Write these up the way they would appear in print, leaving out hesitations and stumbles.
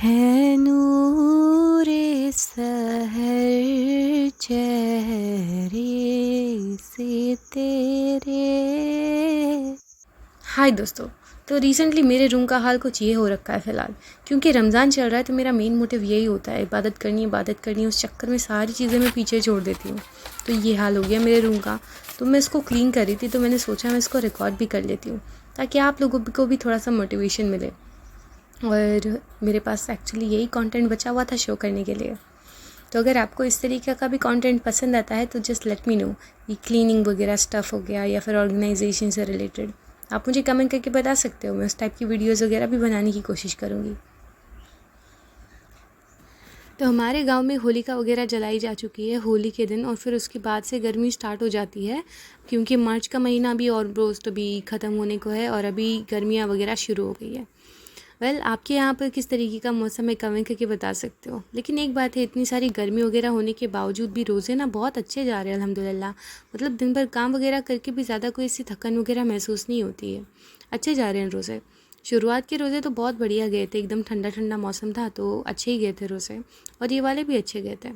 है नूरे सहर चेहरे से तेरे। हाय दोस्तों, तो रिसेंटली मेरे रूम का हाल कुछ ये हो रखा है फ़िलहाल, क्योंकि रमज़ान चल रहा है तो मेरा मेन मोटिव यही होता है इबादत करनी, उस चक्कर में सारी चीज़ें मैं पीछे छोड़ देती हूँ। तो ये हाल हो गया मेरे रूम का। तो मैं इसको क्लीन कर रही थी, तो मैंने सोचा मैं इसको रिकॉर्ड भी कर लेती हूँ ताकि आप लोगों को भी थोड़ा सा मोटिवेशन मिले। और मेरे पास एक्चुअली यही कंटेंट बचा हुआ था शो करने के लिए। तो अगर आपको इस तरीके का भी कंटेंट पसंद आता है तो जस्ट लेट मी नो। ये क्लीनिंग वगैरह स्टफ़ हो गया या फिर ऑर्गेनाइजेशन से रिलेटेड, आप मुझे कमेंट करके बता सकते हो। मैं उस टाइप की वीडियोज़ वगैरह भी बनाने की कोशिश करूँगी। तो हमारे गांव में होलिका वगैरह जलाई जा चुकी है होली के दिन, और फिर उसके बाद से गर्मी स्टार्ट हो जाती है, क्योंकि मार्च का महीना भी ऑलमोस्ट अभी ख़त्म होने को है और अभी गर्मियाँ वगैरह शुरू हो गई है। आपके यहाँ पर किस तरीके का मौसम है कमेंट करके बता सकते हो। लेकिन एक बात है, इतनी सारी गर्मी वगैरह होने के बावजूद भी रोज़े ना बहुत अच्छे जा रहे हैं अल्हम्दुलिल्लाह। मतलब दिन भर काम वगैरह करके भी ज़्यादा कोई ऐसी थकन वगैरह महसूस नहीं होती है। अच्छे जा रहे हैं रोज़े। शुरुआत के रोज़े तो बहुत बढ़िया गए थे, एकदम ठंडा ठंडा मौसम था तो अच्छे ही गए थे रोज़े, और ये वाले भी अच्छे गए थे।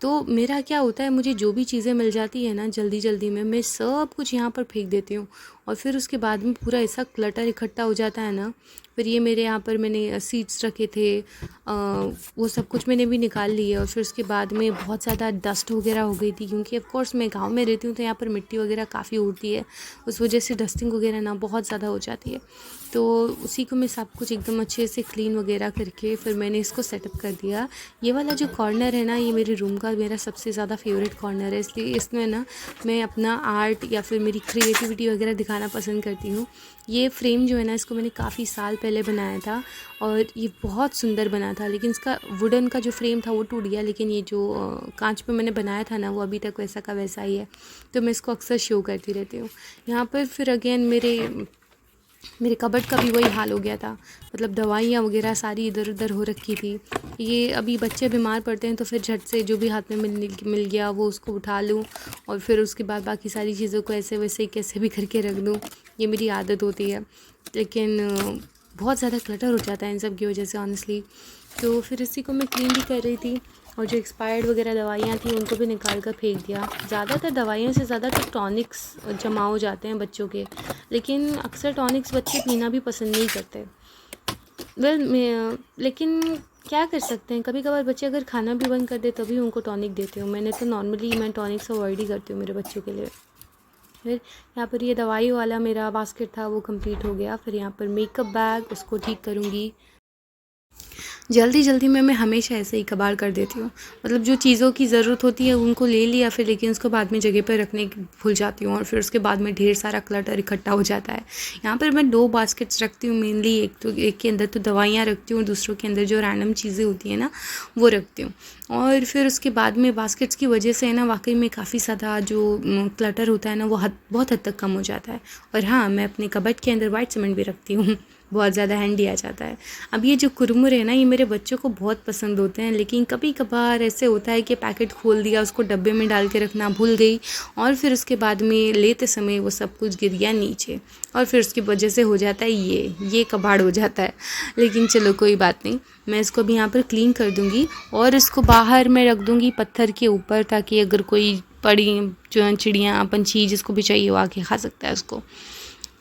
तो मेरा क्या होता है, मुझे जो भी चीज़ें मिल जाती है ना जल्दी जल्दी में, मैं सब कुछ यहाँ पर फेंक देती हूँ, और फिर उसके बाद में पूरा ऐसा क्लटर इकट्ठा हो जाता है ना। फिर ये मेरे यहाँ पर मैंने सीड्स रखे थे, वो सब कुछ मैंने भी निकाल लिए, और फिर उसके बाद में बहुत ज़्यादा डस्ट वगैरह हो गई थी, क्योंकि ऑफ कोर्स मैं गांव में रहती हूँ तो यहाँ पर मिट्टी वगैरह काफ़ी उड़ती है, उस वजह से डस्टिंग वगैरह ना बहुत ज़्यादा हो जाती है। तो उसी को मैं सब कुछ एकदम अच्छे से क्लीन वगैरह करके फिर मैंने इसको सेटअप कर दिया। ये वाला जो कॉर्नर है ना, ये मेरे रूम का मेरा सबसे ज़्यादा फेवरेट कॉर्नर है, इसलिए इसमें ना मैं अपना आर्ट या फिर मेरी क्रिएटिविटी वगैरह दिखाना पसंद करती हूँ। ये फ्रेम जो है ना, इसको मैंने काफ़ी साल पहले बनाया था और ये बहुत सुंदर बना था, लेकिन इसका वुडन का जो फ्रेम था वो टूट गया, लेकिन ये जो कांच पे मैंने बनाया था ना, वो अभी तक वैसा का वैसा ही है। तो मैं इसको अक्सर शो करती रहती हूँ यहाँ पर। फिर अगेन मेरे कबर्ड का भी वही हाल हो गया था, मतलब दवाइयाँ वगैरह सारी इधर उधर हो रखी थी। ये अभी बच्चे बीमार पड़ते हैं तो फिर झट से जो भी हाथ में मिल गया वो उसको उठा लूँ, और फिर उसके बाद बाकी सारी चीज़ों को ऐसे वैसे कैसे भी करके रख दूँ। ये मेरी आदत होती है, लेकिन बहुत ज़्यादा क्लटर हो जाता है इन सब की वजह से ऑनेस्टली। तो फिर इसी को मैं क्लीन भी कर रही थी, और जो एक्सपायर्ड वगैरह दवाइयाँ थी उनको भी निकाल कर फेंक दिया। ज़्यादातर दवाइयों से ज़्यादा तो टॉनिक्स जमा हो जाते हैं बच्चों के, लेकिन अक्सर टॉनिक्स बच्चे पीना भी पसंद नहीं करते। लेकिन क्या कर सकते हैं, कभी कभार बच्चे अगर खाना भी बंद कर दे तभी उनको टॉनिक देती हूँ। मैंने तो नॉर्मली मैं टॉनिक्स अवॉइड ही करती हूँ मेरे बच्चों के लिए। फिर यहाँ पर ये दवाई वाला मेरा बास्केट था वो कंप्लीट हो गया। फिर यहाँ पर मेकअप बैग, उसको ठीक करूँगी। जल्दी जल्दी में मैं हमेशा ऐसे ही कबाड़ कर देती हूँ, मतलब जो चीज़ों की ज़रूरत होती है उनको ले लिया फिर, लेकिन उसको बाद में जगह पर रखने भूल जाती हूँ, और फिर उसके बाद में ढेर सारा क्लटर इकट्ठा हो जाता है। यहाँ पर मैं 2 बास्केट्स रखती हूँ मेनली, एक के अंदर तो दवाइयाँ रखती हूँ और दूसरों के अंदर जो रैंडम चीज़ें होती हैं ना वो रखती हूँ। और फिर उसके बाद में बास्केट्स की वजह से ना वाकई में काफ़ी ज़्यादा जो क्लटर होता है ना वो बहुत हद तक कम हो जाता है। और हाँ, मैं अपने कबर्ड के अंदर वाइट सीमेंट भी रखती हूँ, बहुत ज़्यादा हैंडी आ जाता है। अब ये जो कुरमुरे हैं ना, ये मेरे बच्चों को बहुत पसंद होते हैं, लेकिन कभी कभार ऐसे होता है कि पैकेट खोल दिया, उसको डब्बे में डाल के रखना भूल गई, और फिर उसके बाद में लेते समय वो सब कुछ गिर गया नीचे, और फिर उसकी वजह से हो जाता है ये कबाड़ हो जाता है। लेकिन चलो कोई बात नहीं, मैं इसको भी यहाँ पर क्लीन कर दूँगी और इसको बाहर में रख दूँगी पत्थर के ऊपर, ताकि अगर कोई पड़ी चिड़ियाँ पंछी जिसको भी चाहिए वो आके खा सकता है उसको।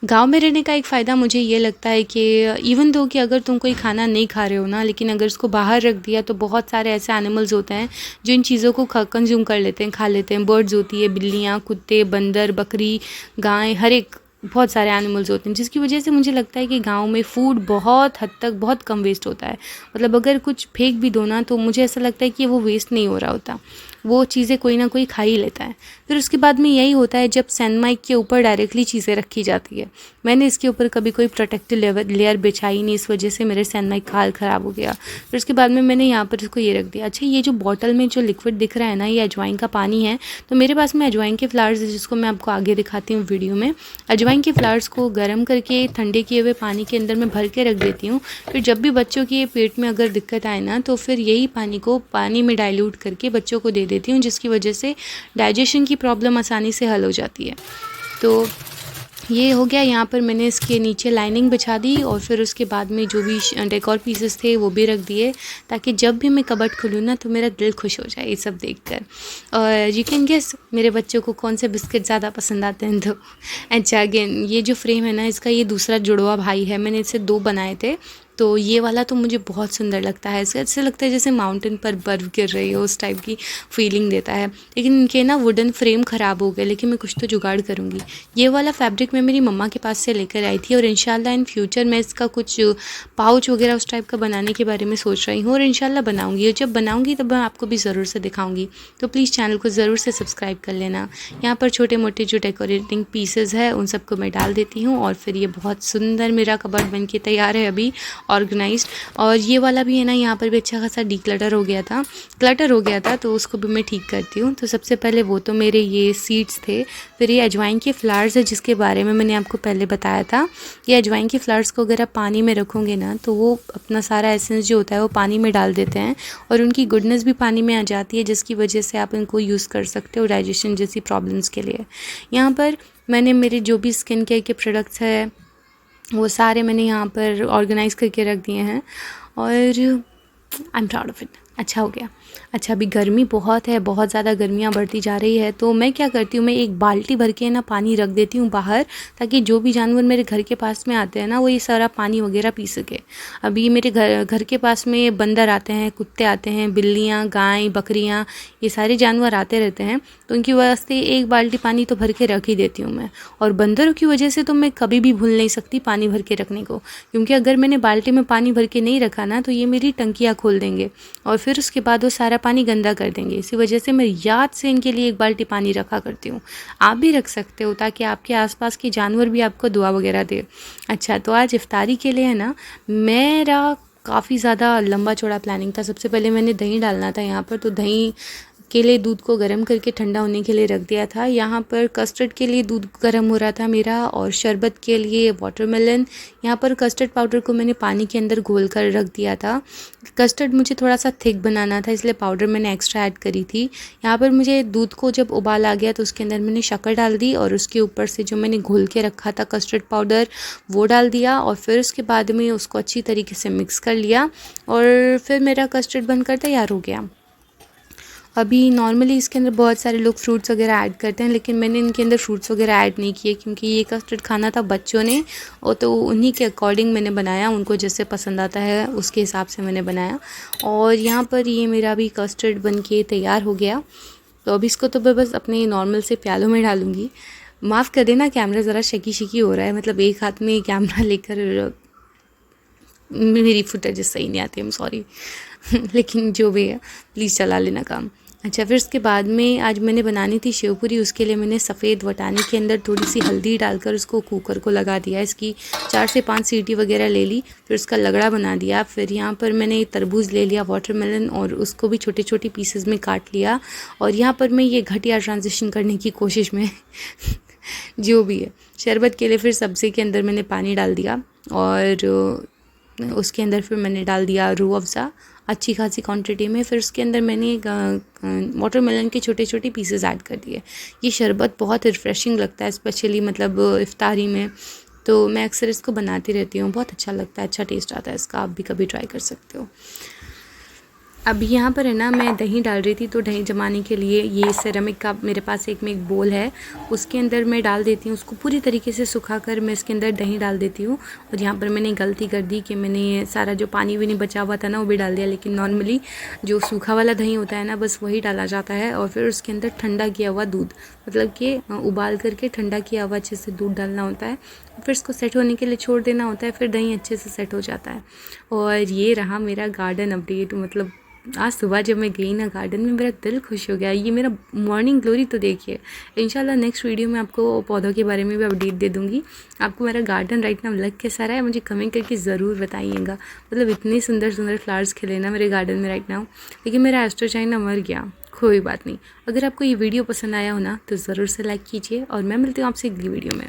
गांव में रहने का एक फ़ायदा मुझे ये लगता है कि इवन दो कि अगर तुम कोई खाना नहीं खा रहे हो ना, लेकिन अगर उसको बाहर रख दिया तो बहुत सारे ऐसे एनिमल्स होते हैं जो इन चीज़ों को कंज्यूम कर लेते हैं, खा लेते हैं। बर्ड्स होती है, बिल्लियाँ, कुत्ते, बंदर, बकरी, गाय, हर एक बहुत सारे एनिमल्स होते हैं, जिसकी वजह से मुझे लगता है कि गांव में फ़ूड बहुत हद तक बहुत कम वेस्ट होता है। मतलब अगर कुछ फेंक भी दो ना तो मुझे ऐसा लगता है कि वो वेस्ट नहीं हो रहा होता, वो चीज़ें कोई ना कोई खा ही लेता है। फिर उसके बाद में यही होता है जब सैंडमाइक के ऊपर डायरेक्टली चीज़ें रखी जाती है। मैंने इसके ऊपर कभी कोई प्रोटेक्टिव लेयर बिछाई नहीं, इस वजह से मेरे सैंडमाइक का हाल ख़राब हो गया। फिर उसके बाद में मैंने यहाँ पर इसको ये रख दिया। अच्छा, ये जो बॉटल में जो लिक्विड दिख रहा है ना, ये अजवाइन का पानी है। तो मेरे पास में अजवाइन के फ्लावर्स है, जिसको मैं आपको आगे दिखाती हूँ वीडियो में। अजवाइन के फ्लावर्स को गर्म करके ठंडे किए हुए पानी के अंदर मैं भर के रख देती हूँ। फिर जब भी बच्चों के पेट में अगर दिक्कत आए ना, तो फिर यही पानी को पानी में डाइल्यूट करके बच्चों को दे देती हूँ, जिसकी वजह से डाइजेशन की प्रॉब्लम आसानी से हल हो जाती है। तो ये हो गया। यहाँ पर मैंने इसके नीचे लाइनिंग बिछा दी और फिर उसके बाद में जो भी डेकोर पीसेस थे वो भी रख दिए, ताकि जब भी मैं कबर्ड खोलूँ ना तो मेरा दिल खुश हो जाए ये सब देखकर। और यू कैन गेस मेरे बच्चों को कौन से बिस्किट ज़्यादा पसंद आते हैं। तो अच्छा, अगेन ये जो फ्रेम है ना, इसका ये दूसरा जुड़वा भाई है। मैंने इससे 2 बनाए थे, तो ये वाला तो मुझे बहुत सुंदर लगता है। इसका ऐसे लगता है जैसे माउंटेन पर बर्फ़ गिर रही हो, उस टाइप की फीलिंग देता है। लेकिन इनके ना वुडन फ्रेम ख़राब हो गए, लेकिन मैं कुछ तो जुगाड़ करूँगी। ये वाला फैब्रिक मैं मेरी मम्मा के पास से लेकर आई थी, और इंशाल्लाह इन फ्यूचर मैं इसका कुछ पाउच वगैरह उस टाइप का बनाने के बारे में सोच रही हूँ, और इंशाल्लाह बनाऊँगी। और जब बनाऊँगी तब मैं आपको भी ज़रूर से दिखाऊँगी। तो प्लीज़ चैनल को ज़रूर से सब्सक्राइब कर लेना। यहाँ पर छोटे मोटे जो डेकोरेटिंग पीसेज है उन सबको मैं डाल देती हूँ, और फिर ये बहुत सुंदर मेरा कबर्ड बन के तैयार है अभी, ऑर्गेनाइज्ड। और ये वाला भी है ना, यहाँ पर भी अच्छा खासा क्लटर हो गया था, तो उसको भी मैं ठीक करती हूँ। तो सबसे पहले वो तो मेरे ये सीड्स थे, फिर ये अजवाइन के फ्लावर्स है जिसके बारे में मैंने आपको पहले बताया था। ये अजवाइन के फ्लावर्स को अगर आप पानी में रखोगे ना, तो वो अपना सारा एसेंस जो होता है वो पानी में डाल देते हैं, और उनकी गुडनेस भी पानी में आ जाती है, जिसकी वजह से आप इनको यूज़ कर सकते हो डाइजेशन जैसी प्रॉब्लम्स के लिए। यहाँ पर मैंने मेरे जो भी स्किन केयर के प्रोडक्ट्स है वो सारे मैंने यहाँ पर ऑर्गेनाइज़ करके रख दिए हैं, और I am proud of it. अच्छा हो गया। अच्छा, अभी गर्मी बहुत है, बहुत ज़्यादा गर्मियाँ बढ़ती जा रही है, तो मैं क्या करती हूँ, मैं एक बाल्टी भर के ना पानी रख देती हूँ बाहर, ताकि जो भी जानवर मेरे घर के पास में आते हैं ना, वो ये सारा पानी वगैरह पी सके। अभी मेरे घर के पास में बंदर आते हैं, कुत्ते आते हैं, बिल्लियाँ, गाय, बकरियाँ, ये सारे जानवर आते रहते हैं, तो उनकी वास्ते एक बाल्टी पानी तो भर के रख ही देती हूँ मैं। और बंदरों की वजह से तो मैं कभी भी भूल नहीं सकती पानी भर के रखने को, क्योंकि अगर मैंने बाल्टी में पानी भर के नहीं रखा ना, तो ये मेरी टंकियाँ खोल देंगे, और फिर उसके बाद वो सारा पानी गंदा कर देंगे। इसी वजह से मैं याद से इनके लिए एक बाल्टी पानी रखा करती हूँ। आप भी रख सकते हो, ताकि आपके आसपास के जानवर भी आपको दुआ वगैरह दे। अच्छा, तो आज इफ्तारी के लिए है ना, मेरा काफ़ी ज़्यादा लंबा चौड़ा प्लानिंग था। सबसे पहले मैंने दही डालना था यहाँ पर, तो दही के लिए दूध को गर्म करके ठंडा होने के लिए रख दिया था। यहाँ पर कस्टर्ड के लिए दूध गर्म हो रहा था मेरा, और शरबत के लिए वाटरमेलन। यहाँ पर कस्टर्ड पाउडर को मैंने पानी के अंदर घोल कर रख दिया था। कस्टर्ड मुझे थोड़ा सा थिक बनाना था, इसलिए पाउडर मैंने एक्स्ट्रा ऐड करी थी। यहाँ पर मुझे दूध को जब उबाल आ गया, तो उसके अंदर मैंने शक्कर डाल दी, और उसके ऊपर से जो मैंने घोल के रखा था कस्टर्ड पाउडर वो डाल दिया, और फिर उसके बाद में उसको अच्छी तरीके से मिक्स कर लिया, और फिर मेरा कस्टर्ड बनकर तैयार हो गया। अभी नॉर्मली इसके अंदर बहुत सारे लोग फ्रूट्स वगैरह ऐड करते हैं, लेकिन मैंने इनके अंदर फ्रूट्स वगैरह ऐड नहीं किए, क्योंकि ये कस्टर्ड खाना था बच्चों ने, और तो उन्हीं के अकॉर्डिंग मैंने बनाया, उनको जैसे पसंद आता है उसके हिसाब से मैंने बनाया। और यहाँ पर ये मेरा भी कस्टर्ड बन के तैयार हो गया। तो अभी इसको तो मैं बस अपने नॉर्मल से प्यालों में डालूँगी। माफ़ कर देना, कैमरा ज़रा शकी हो रहा है, मतलब एक हाथ में कैमरा लेकर मेरी फुटेज सही नहीं आती, आई एम सॉरी। लेकिन जो भी है प्लीज़ चला लेना काम। अच्छा, फिर उसके बाद में आज मैंने बनानी थी शेवपुरी। उसके लिए मैंने सफ़ेद वटाने के अंदर थोड़ी सी हल्दी डालकर उसको कुकर को लगा दिया। इसकी 4 से 5 सीटी वगैरह ले ली, फिर उसका लगड़ा बना दिया। फिर यहाँ पर मैंने तरबूज ले लिया, वाटरमेलन, और उसको भी छोटे छोटे पीसेस में काट लिया। और यहाँ पर मैं ये घटिया ट्रांजिशन करने की कोशिश में जो भी है, शरबत के लिए फिर सब्ज़ी के अंदर मैंने पानी डाल दिया, और उसके अंदर फिर मैंने डाल दिया रूह अफ़ज़ा अच्छी खासी क्वांटिटी में। फिर उसके अंदर मैंने वाटरमेलन के छोटे छोटे पीसेस ऐड कर दिए। ये शरबत बहुत रिफ़्रेशिंग लगता है, स्पेशली मतलब इफ्तारी में, तो मैं अक्सर इसको बनाती रहती हूँ। बहुत अच्छा लगता है, अच्छा टेस्ट आता है इसका, आप भी कभी ट्राई कर सकते हो। अब यहाँ पर है ना, मैं दही डाल रही थी, तो दही जमाने के लिए ये सेरेमिक का मेरे पास एक बोल है, उसके अंदर मैं डाल देती हूँ। उसको पूरी तरीके से सुखाकर मैं इसके अंदर दही डाल देती हूँ। और यहाँ पर मैंने गलती कर दी कि मैंने सारा जो पानी भी नहीं बचा हुआ था ना, वो भी डाल दिया। लेकिन नॉर्मली जो सूखा वाला दही होता है ना, बस वही डाला जाता है। और फिर उसके अंदर ठंडा किया हुआ दूध, मतलब कि उबाल करके ठंडा किया हुआ अच्छे से दूध डालना होता है, फिर इसको सेट होने के लिए छोड़ देना होता है, फिर दही अच्छे से सेट हो जाता है। और ये रहा मेरा गार्डन अपडेट। मतलब आज सुबह जब मैं गई ना गार्डन में, मेरा दिल खुश हो गया। ये मेरा मॉर्निंग ग्लोरी तो देखिए। इंशाल्लाह नेक्स्ट वीडियो में आपको पौधों के बारे में भी अपडेट दे दूँगी। आपको मेरा गार्डन राइट नाउ लग कैसा रहा है मुझे कमेंट करके ज़रूर बताइएगा। मतलब इतने सुंदर सुंदर फ्लावर्स खिले ना मेरे गार्डन में राइट नाउ। लेकिन मेरा एस्ट्रोचाइना मर गया, कोई बात नहीं। अगर आपको ये वीडियो पसंद आया हो ना, तो ज़रूर से लाइक कीजिए, और मैं मिलती हूँ आपसे अगली वीडियो में।